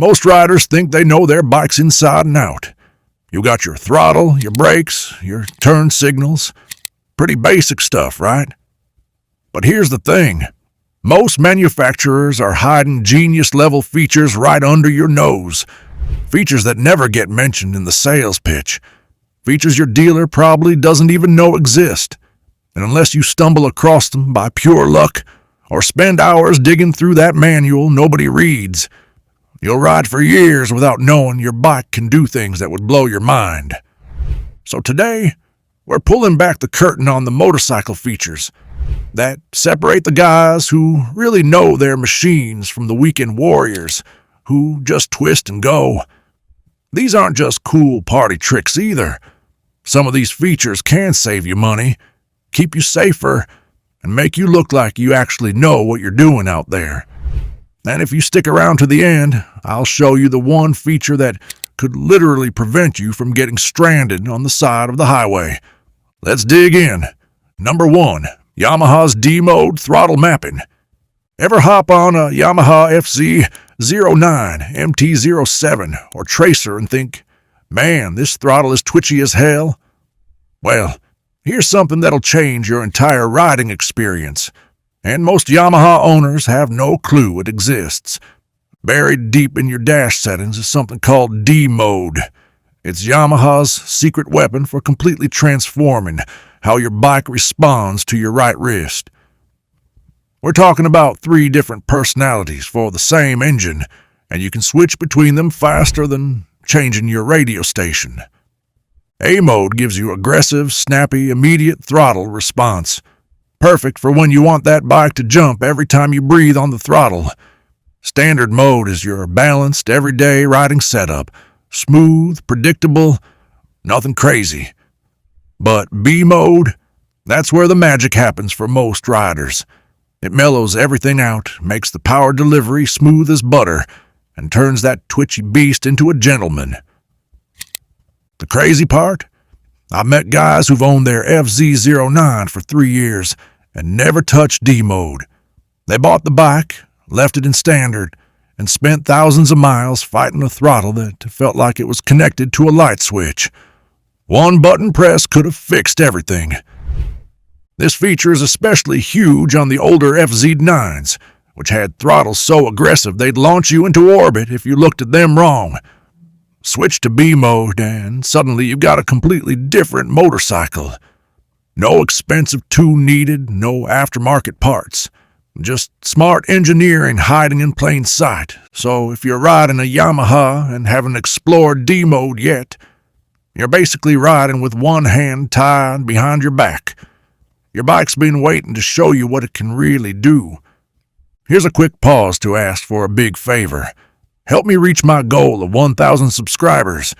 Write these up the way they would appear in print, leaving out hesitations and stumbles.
Most riders think they know their bikes inside and out. You got your throttle, your brakes, your turn signals. Pretty basic stuff, right? But here's the thing. Most manufacturers are hiding genius-level features right under your nose. Features that never get mentioned in the sales pitch. Features your dealer probably doesn't even know exist. And unless you stumble across them by pure luck or spend hours digging through that manual nobody reads, you'll ride for years without knowing your bike can do things that would blow your mind. So today, we're pulling back the curtain on the motorcycle features that separate the guys who really know their machines from the weekend warriors who just twist and go. These aren't just cool party tricks either. Some of these features can save you money, keep you safer, and make you look like you actually know what you're doing out there. And if you stick around to the end, I'll show you the one feature that could literally prevent you from getting stranded on the side of the highway. Let's dig in. Number 1. Yamaha's D-Mode Throttle Mapping. Ever hop on a Yamaha FZ09, MT-07, or Tracer and think, man, this throttle is twitchy as hell? Well, here's something that'll change your entire riding experience. And most Yamaha owners have no clue it exists. Buried deep in your dash settings is something called D-Mode. It's Yamaha's secret weapon for completely transforming how your bike responds to your right wrist. We're talking about 3 different personalities for the same engine, and you can switch between them faster than changing your radio station. A-Mode gives you aggressive, snappy, immediate throttle response. Perfect for when you want that bike to jump every time you breathe on the throttle. Standard mode is your balanced, everyday riding setup. Smooth, predictable, nothing crazy. But B-Mode, that's where the magic happens for most riders. It mellows everything out, makes the power delivery smooth as butter, and turns that twitchy beast into a gentleman. The crazy part? I've met guys who've owned their FZ09 for 3 years and never touched D-Mode. They bought the bike, left it in standard, and spent thousands of miles fighting a throttle that felt like it was connected to a light switch. One button press could have fixed everything. This feature is especially huge on the older FZ9s, which had throttles so aggressive they'd launch you into orbit if you looked at them wrong. Switch to B-Mode and suddenly you've got a completely different motorcycle. No expensive tune needed, no aftermarket parts. Just smart engineering hiding in plain sight. So if you're riding a Yamaha and haven't explored D-Mode yet, you're basically riding with one hand tied behind your back. Your bike's been waiting to show you what it can really do. Here's a quick pause to ask for a big favor. Help me reach my goal of 1,000 subscribers.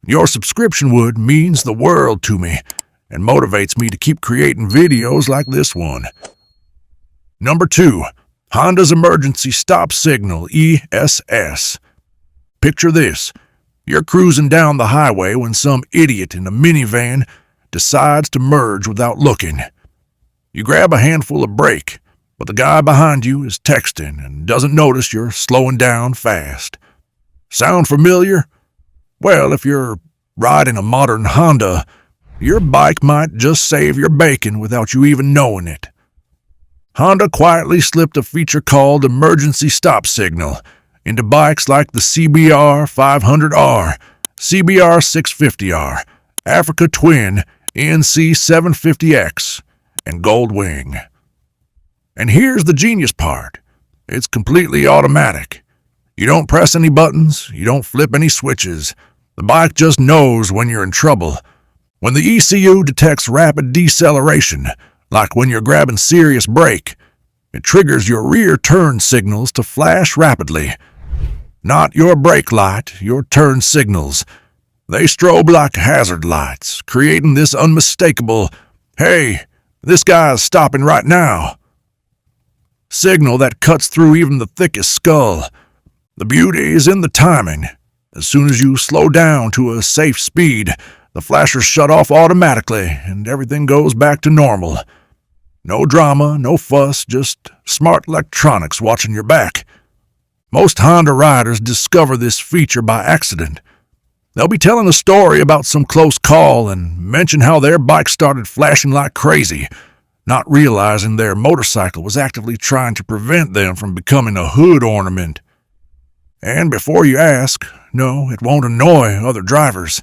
Your subscription would means the world to me and motivates me to keep creating videos like this one. Number 2, Honda's Emergency Stop Signal, ESS. Picture this. You're cruising down the highway when some idiot in a minivan decides to merge without looking. You grab a handful of brake, but the guy behind you is texting and doesn't notice you're slowing down fast. Sound familiar? Well, if you're riding a modern Honda, your bike might just save your bacon without you even knowing it. Honda quietly slipped a feature called Emergency Stop Signal into bikes like the CBR 500R, CBR 650R, Africa Twin, NC 750X, and Goldwing. And here's the genius part. It's completely automatic. You don't press any buttons, you don't flip any switches. The bike just knows when you're in trouble. When the ECU detects rapid deceleration, like when you're grabbing serious brake, it triggers your rear turn signals to flash rapidly. Not your brake light, your turn signals. They strobe like hazard lights, creating this unmistakable, "Hey, this guy's stopping right now" signal that cuts through even the thickest skull. The beauty is in the timing. As soon as you slow down to a safe speed, the flashers shut off automatically and everything goes back to normal. No drama, no fuss, just smart electronics watching your back. Most Honda riders discover this feature by accident. They'll be telling a story about some close call and mention how their bike started flashing like crazy, not realizing their motorcycle was actively trying to prevent them from becoming a hood ornament. And before you ask, no, it won't annoy other drivers.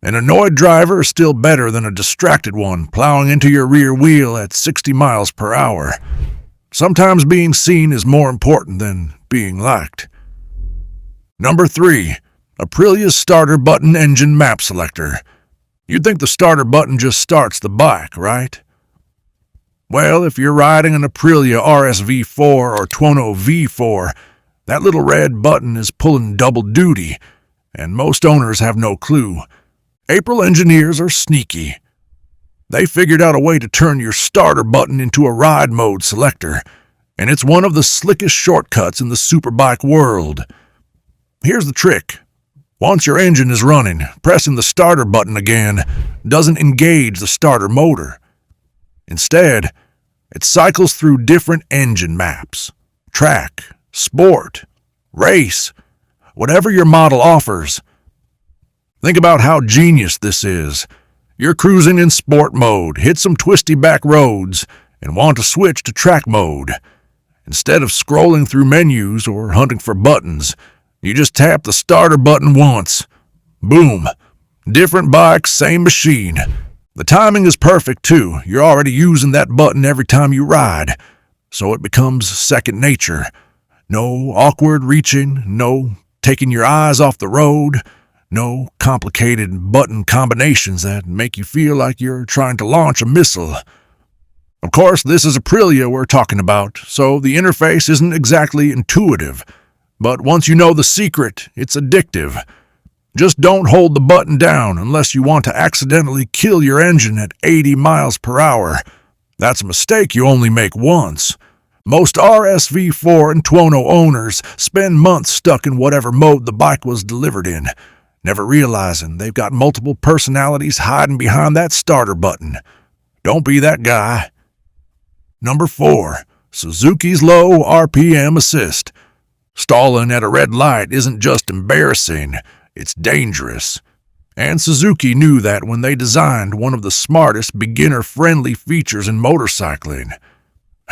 An annoyed driver is still better than a distracted one plowing into your rear wheel at 60 miles per hour. Sometimes being seen is more important than being liked. Number 3. Aprilia's starter button engine map selector. You'd think the starter button just starts the bike, right? Well, if you're riding an Aprilia RSV4 or Tuono V4, that little red button is pulling double duty, and most owners have no clue. April engineers are sneaky. They figured out a way to turn your starter button into a ride mode selector, and it's one of the slickest shortcuts in the superbike world. Here's the trick. Once your engine is running, pressing the starter button again doesn't engage the starter motor. Instead, it cycles through different engine maps. Track, sport, race, whatever your model offers. Think about how genius this is. You're cruising in sport mode, hit some twisty back roads, and want to switch to track mode. Instead of scrolling through menus or hunting for buttons, you just tap the starter button once. Boom. Different bike, same machine. The timing is perfect too. You're already using that button every time you ride, so it becomes second nature. No awkward reaching, no taking your eyes off the road, no complicated button combinations that make you feel like you're trying to launch a missile. Of course, this is Aprilia we're talking about, so the interface isn't exactly intuitive. But once you know the secret, it's addictive. Just don't hold the button down unless you want to accidentally kill your engine at 80 miles per hour. That's a mistake you only make once. Most RSV4 and Tuono owners spend months stuck in whatever mode the bike was delivered in, never realizing they've got multiple personalities hiding behind that starter button. Don't be that guy. Number 4. Suzuki's Low RPM Assist. Stalling at a red light isn't just embarrassing, it's dangerous. And Suzuki knew that when they designed one of the smartest beginner-friendly features in motorcycling.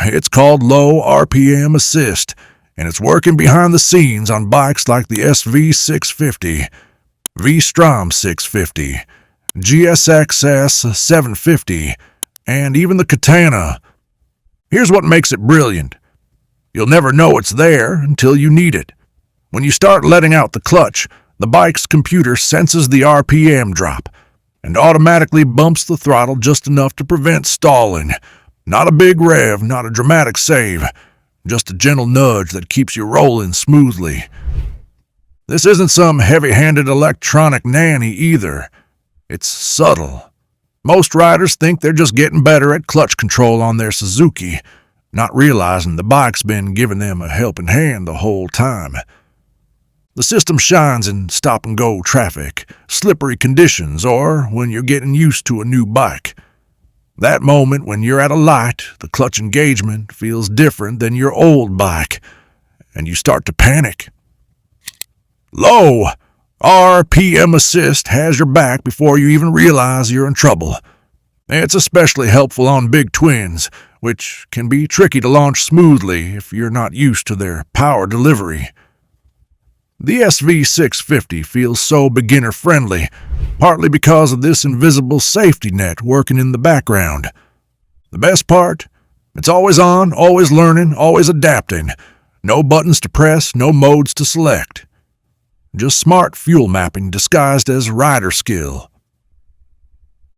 It's called Low RPM Assist, and it's working behind the scenes on bikes like the SV650, V-Strom 650, GSX-S 750, and even the Katana. Here's what makes it brilliant. You'll never know it's there until you need it. When you start letting out the clutch, the bike's computer senses the RPM drop and automatically bumps the throttle just enough to prevent stalling. Not a big rev, not a dramatic save, just a gentle nudge that keeps you rolling smoothly. This isn't some heavy-handed electronic nanny either. It's subtle. Most riders think they're just getting better at clutch control on their Suzuki, not realizing the bike's been giving them a helping hand the whole time. The system shines in stop-and-go traffic, slippery conditions, or when you're getting used to a new bike. That moment when you're at a light, the clutch engagement feels different than your old bike, and you start to panic. Low RPM Assist has your back before you even realize you're in trouble. It's especially helpful on big twins, which can be tricky to launch smoothly if you're not used to their power delivery. The SV650 feels so beginner-friendly, partly because of this invisible safety net working in the background. The best part? It's always on, always learning, always adapting. No buttons to press, no modes to select. Just smart fuel mapping disguised as rider skill.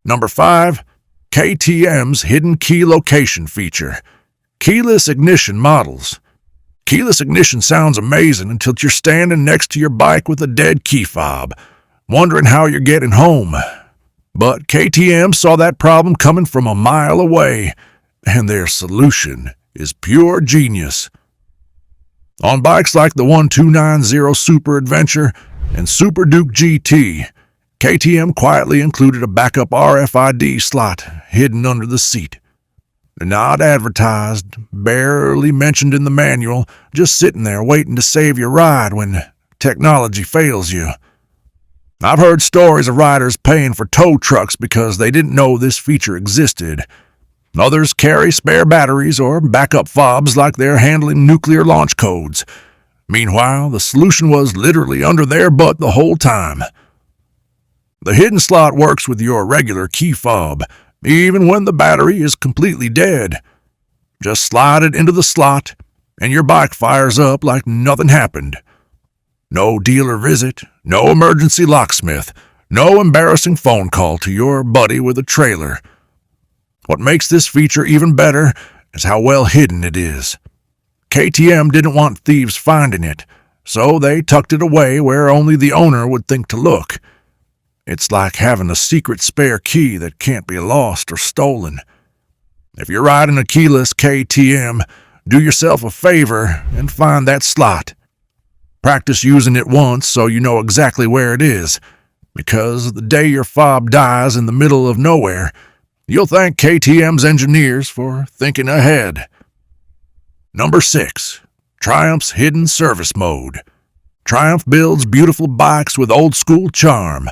Number 5. KTM's Hidden Key Location feature. Keyless ignition models. Keyless ignition sounds amazing until you're standing next to your bike with a dead key fob, wondering how you're getting home. But KTM saw that problem coming from a mile away, and their solution is pure genius. On bikes like the 1290 Super Adventure and Super Duke GT, KTM quietly included a backup RFID slot hidden under the seat. Not advertised, barely mentioned in the manual, just sitting there waiting to save your ride when technology fails you. I've heard stories of riders paying for tow trucks because they didn't know this feature existed. Others carry spare batteries or backup fobs like they're handling nuclear launch codes. Meanwhile, the solution was literally under their butt the whole time. The hidden slot works with your regular key fob, even when the battery is completely dead. Just slide it into the slot, and your bike fires up like nothing happened. No dealer visit, no emergency locksmith, no embarrassing phone call to your buddy with a trailer. What makes this feature even better is how well hidden it is. KTM didn't want thieves finding it, so they tucked it away where only the owner would think to look. It's like having a secret spare key that can't be lost or stolen. If you're riding a keyless KTM, do yourself a favor and find that slot. Practice using it once so you know exactly where it is, because the day your fob dies in the middle of nowhere, you'll thank KTM's engineers for thinking ahead. Number 6. Triumph's Hidden Service Mode. Triumph builds beautiful bikes with old-school charm,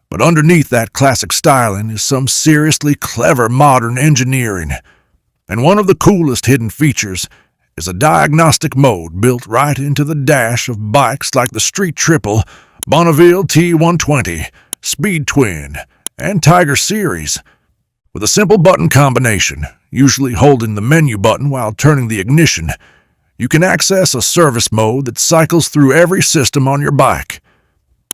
but underneath that classic styling is some seriously clever modern engineering. And one of the coolest hidden features is a diagnostic mode built right into the dash of bikes like the Street Triple, Bonneville T120, Speed Twin, and Tiger Series. With a simple button combination, usually holding the menu button while turning the ignition, you can access a service mode that cycles through every system on your bike.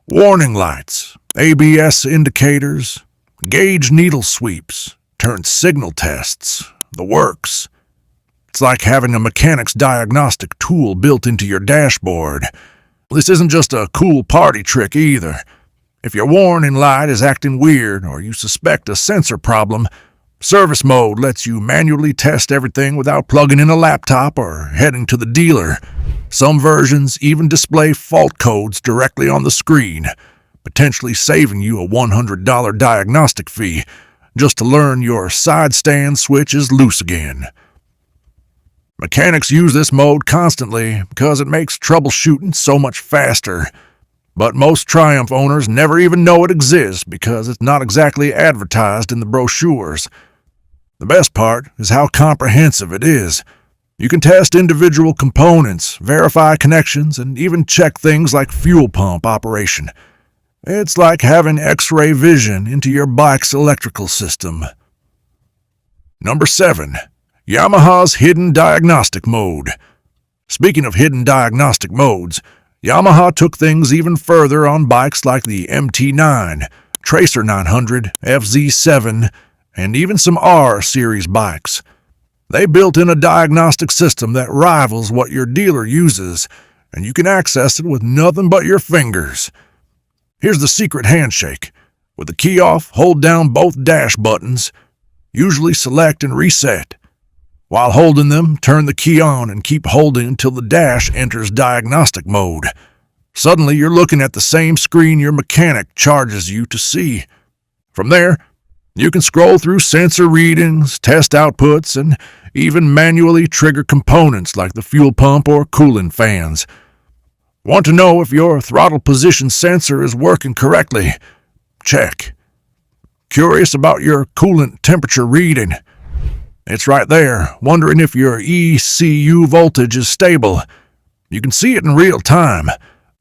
Warning lights, ABS indicators, gauge needle sweeps, turn signal tests, the works. It's like having a mechanic's diagnostic tool built into your dashboard. This isn't just a cool party trick either. If your warning light is acting weird or you suspect a sensor problem, service mode lets you manually test everything without plugging in a laptop or heading to the dealer. Some versions even display fault codes directly on the screen, potentially saving you a $100 diagnostic fee just to learn your side stand switch is loose again. Mechanics use this mode constantly because it makes troubleshooting so much faster. But most Triumph owners never even know it exists because it's not exactly advertised in the brochures. The best part is how comprehensive it is. You can test individual components, verify connections, and even check things like fuel pump operation. It's like having X-ray vision into your bike's electrical system. Number 7. Yamaha's Hidden Diagnostic Mode. Speaking of hidden diagnostic modes, Yamaha took things even further on bikes like the MT9, Tracer 900, FZ7, and even some R-series bikes. They built in a diagnostic system that rivals what your dealer uses, and you can access it with nothing but your fingers. Here's the secret handshake. With the key off, hold down both dash buttons, usually select and reset. While holding them, turn the key on and keep holding until the dash enters diagnostic mode. Suddenly, you're looking at the same screen your mechanic charges you to see. From there, you can scroll through sensor readings, test outputs, and even manually trigger components like the fuel pump or coolant fans. Want to know if your throttle position sensor is working correctly? Check. Curious about your coolant temperature reading? It's right there, wondering if your ECU voltage is stable. You can see it in real time.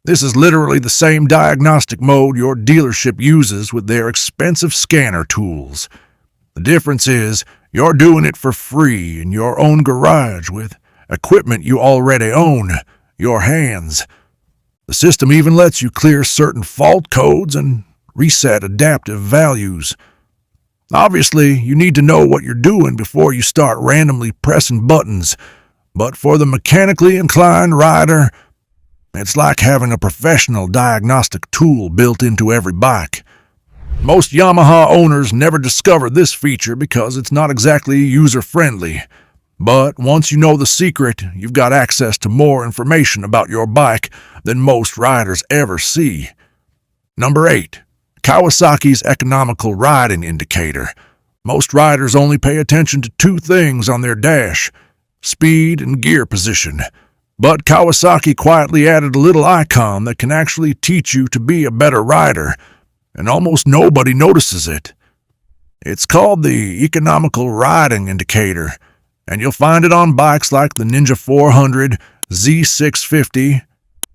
This is literally the same diagnostic mode your dealership uses with their expensive scanner tools. The difference is you're doing it for free in your own garage with equipment you already own, your hands. The system even lets you clear certain fault codes and reset adaptive values. Obviously, you need to know what you're doing before you start randomly pressing buttons, but for the mechanically inclined rider, it's like having a professional diagnostic tool built into every bike. Most Yamaha owners never discover this feature because it's not exactly user-friendly, but once you know the secret, you've got access to more information about your bike than most riders ever see. Number 8. Kawasaki's economical riding indicator. Most riders only pay attention to two things on their dash: speed and gear position. But Kawasaki quietly added a little icon that can actually teach you to be a better rider, and almost nobody notices it. It's called the economical riding indicator, and you'll find it on bikes like the Ninja 400, Z650,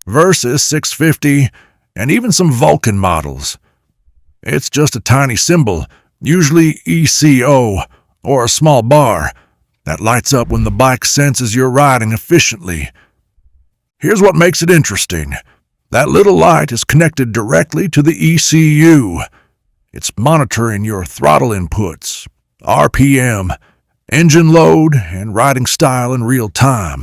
Versus 650, and even some Vulcan models. It's just a tiny symbol, usually ECO, or a small bar, that lights up when the bike senses you're riding efficiently. Here's what makes it interesting. That little light is connected directly to the ECU. It's monitoring your throttle inputs, RPM, engine load, and riding style in real time.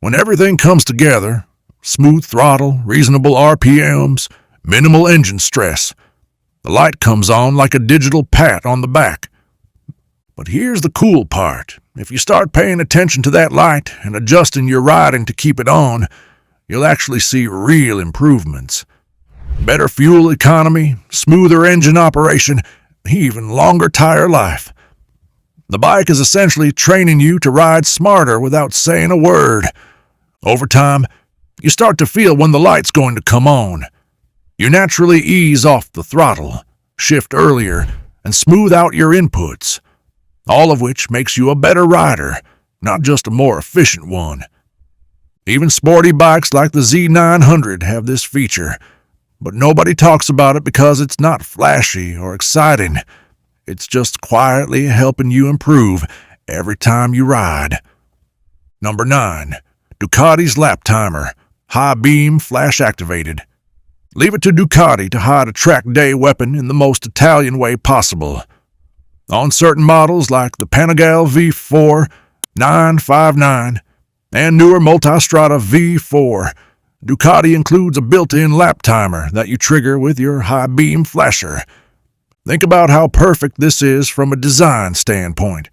When everything comes together, smooth throttle, reasonable RPMs, minimal engine stress, the light comes on like a digital pat on the back. But here's the cool part. If you start paying attention to that light and adjusting your riding to keep it on, you'll actually see real improvements. Better fuel economy, smoother engine operation, even longer tire life. The bike is essentially training you to ride smarter without saying a word. Over time, you start to feel when the light's going to come on. You naturally ease off the throttle, shift earlier, and smooth out your inputs, all of which makes you a better rider, not just a more efficient one. Even sporty bikes like the Z900 have this feature, but nobody talks about it because it's not flashy or exciting. It's just quietly helping you improve every time you ride. Number 9. Ducati's lap timer, high beam flash activated. Leave it to Ducati to hide a track day weapon in the most Italian way possible. On certain models like the Panigale V4, 959, and newer Multistrada V4, Ducati includes a built-in lap timer that you trigger with your high beam flasher. Think about how perfect this is from a design standpoint.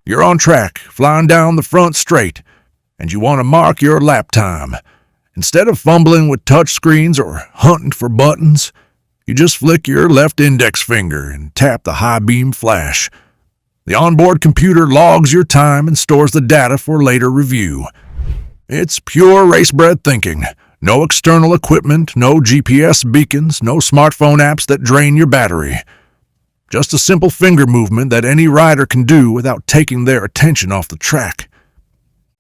You're on track, flying down the front straight, and you want to mark your lap time. Instead of fumbling with touch screens or hunting for buttons, you just flick your left index finger and tap the high beam flash. The onboard computer logs your time and stores the data for later review. It's pure race-bred thinking. No external equipment, no GPS beacons, no smartphone apps that drain your battery. Just a simple finger movement that any rider can do without taking their attention off the track.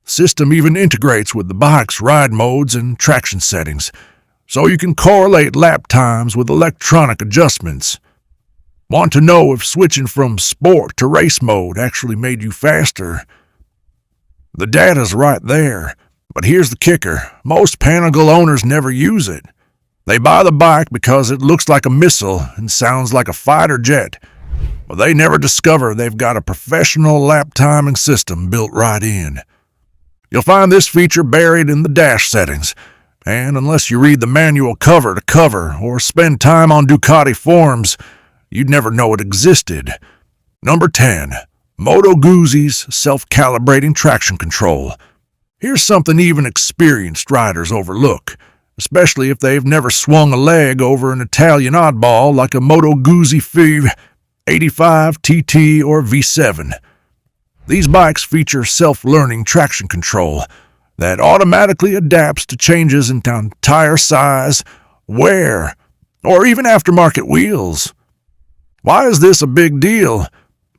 The system even integrates with the bike's ride modes and traction settings, so you can correlate lap times with electronic adjustments. Want to know if switching from sport to race mode actually made you faster? The data's right there, but here's the kicker. Most Panigale owners never use it. They buy the bike because it looks like a missile and sounds like a fighter jet, but they never discover they've got a professional lap timing system built right in. You'll find this feature buried in the dash settings, and unless you read the manual cover to cover or spend time on Ducati forums, you'd never know it existed. Number 10. Moto Guzzi's self-calibrating traction control. Here's something even experienced riders overlook, especially if they've never swung a leg over an Italian oddball like a Moto Guzzi FIV 85 TT or V7. These bikes feature self-learning traction control that automatically adapts to changes in tire size, wear, or even aftermarket wheels. Why is this a big deal?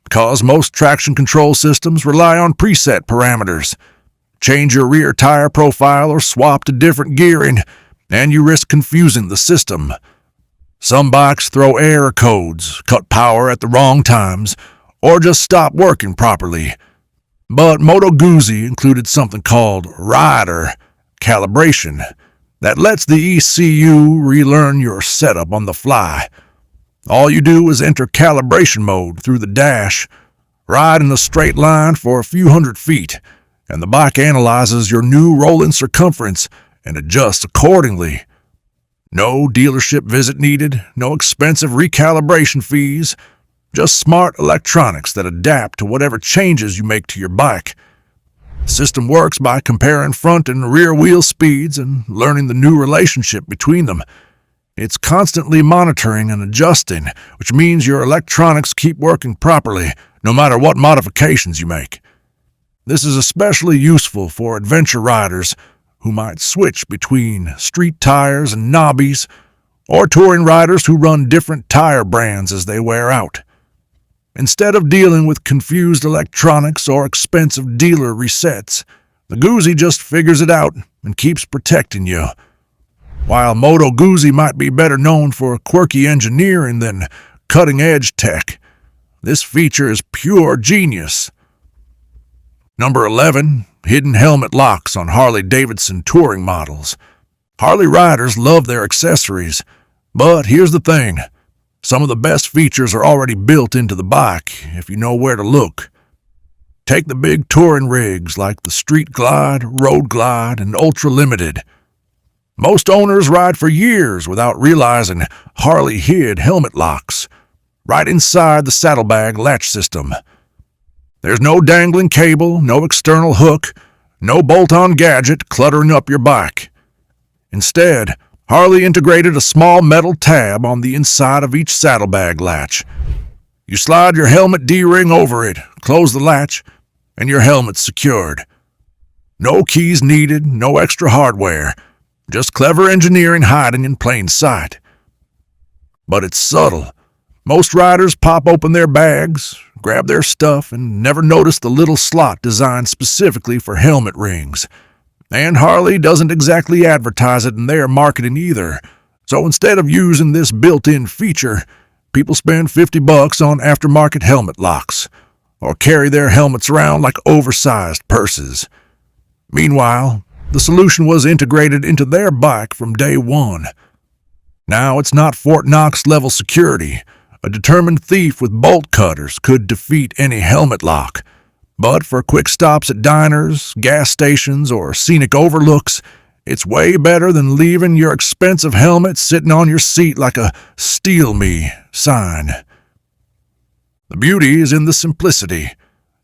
Because most traction control systems rely on preset parameters. Change your rear tire profile or swap to different gearing, and you risk confusing the system. Some bikes throw error codes, cut power at the wrong times, or just stop working properly. But Moto Guzzi included something called rider calibration that lets the ECU relearn your setup on the fly. All you do is enter calibration mode through the dash, ride in a straight line for a few hundred feet, and the bike analyzes your new rolling circumference and adjusts accordingly. No dealership visit needed, no expensive recalibration fees, just smart electronics that adapt to whatever changes you make to your bike. The system works by comparing front and rear wheel speeds and learning the new relationship between them. It's constantly monitoring and adjusting, which means your electronics keep working properly, no matter what modifications you make. This is especially useful for adventure riders who might switch between street tires and knobbies, or touring riders who run different tire brands as they wear out. Instead of dealing with confused electronics or expensive dealer resets, the Guzzi just figures it out and keeps protecting you. While Moto Guzzi might be better known for quirky engineering than cutting-edge tech, this feature is pure genius. Number 11. Hidden helmet locks on Harley-Davidson touring models. Harley riders love their accessories, but here's the thing. Some of the best features are already built into the bike if you know where to look. Take the big touring rigs like the Street Glide, Road Glide, and Ultra Limited. Most owners ride for years without realizing Harley hid helmet locks right inside the saddlebag latch system. There's no dangling cable, no external hook, no bolt-on gadget cluttering up your bike. Instead, Harley integrated a small metal tab on the inside of each saddlebag latch. You slide your helmet D-ring over it, close the latch, and your helmet's secured. No keys needed, no extra hardware, just clever engineering hiding in plain sight. But it's subtle. Most riders pop open their bags, grab their stuff, and never notice the little slot designed specifically for helmet rings. And Harley doesn't exactly advertise it in their marketing either. So instead of using this built-in feature, people spend $50 on aftermarket helmet locks, or carry their helmets around like oversized purses. Meanwhile, the solution was integrated into their bike from day one. Now it's not Fort Knox level security. A determined thief with bolt cutters could defeat any helmet lock. But for quick stops at diners, gas stations, or scenic overlooks, it's way better than leaving your expensive helmet sitting on your seat like a "Steal Me" sign. The beauty is in the simplicity.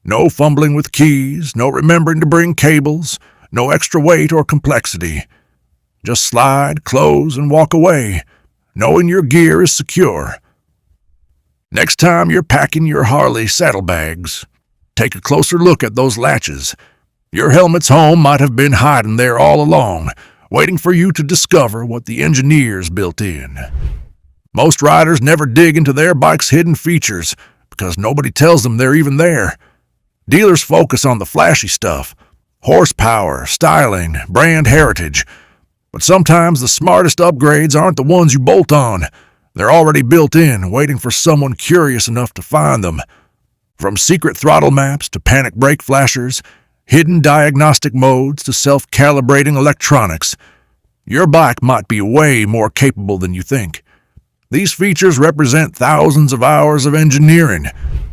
No fumbling with keys, no remembering to bring cables, no extra weight or complexity. Just slide, close, and walk away, knowing your gear is secure. Next time you're packing your Harley saddlebags, take a closer look at those latches. Your helmet's home might have been hiding there all along, waiting for you to discover what the engineers built in. Most riders never dig into their bike's hidden features because nobody tells them they're even there. Dealers focus on the flashy stuff, horsepower, styling, brand heritage. But sometimes the smartest upgrades aren't the ones you bolt on. They're already built in, waiting for someone curious enough to find them. From secret throttle maps to panic brake flashers, hidden diagnostic modes to self-calibrating electronics, your bike might be way more capable than you think. These features represent thousands of hours of engineering,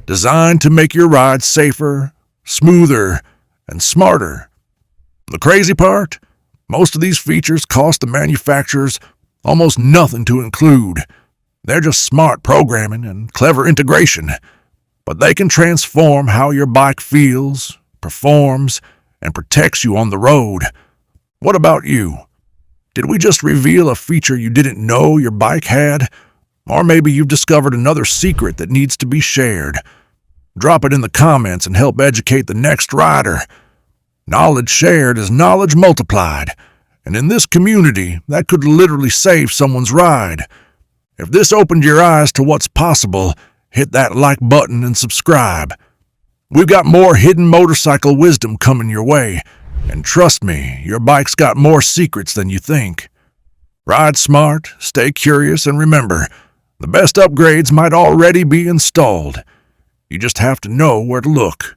designed to make your ride safer, smoother, and smarter. The crazy part? Most of these features cost the manufacturers almost nothing to include. They're just smart programming and clever integration, but they can transform how your bike feels, performs, and protects you on the road. What about you? Did we just reveal a feature you didn't know your bike had? Or maybe you've discovered another secret that needs to be shared. Drop it in the comments and help educate the next rider. Knowledge shared is knowledge multiplied, and in this community, that could literally save someone's ride. If this opened your eyes to what's possible, hit that like button and subscribe. We've got more hidden motorcycle wisdom coming your way, and trust me, your bike's got more secrets than you think. Ride smart, stay curious, and remember, the best upgrades might already be installed. You just have to know where to look.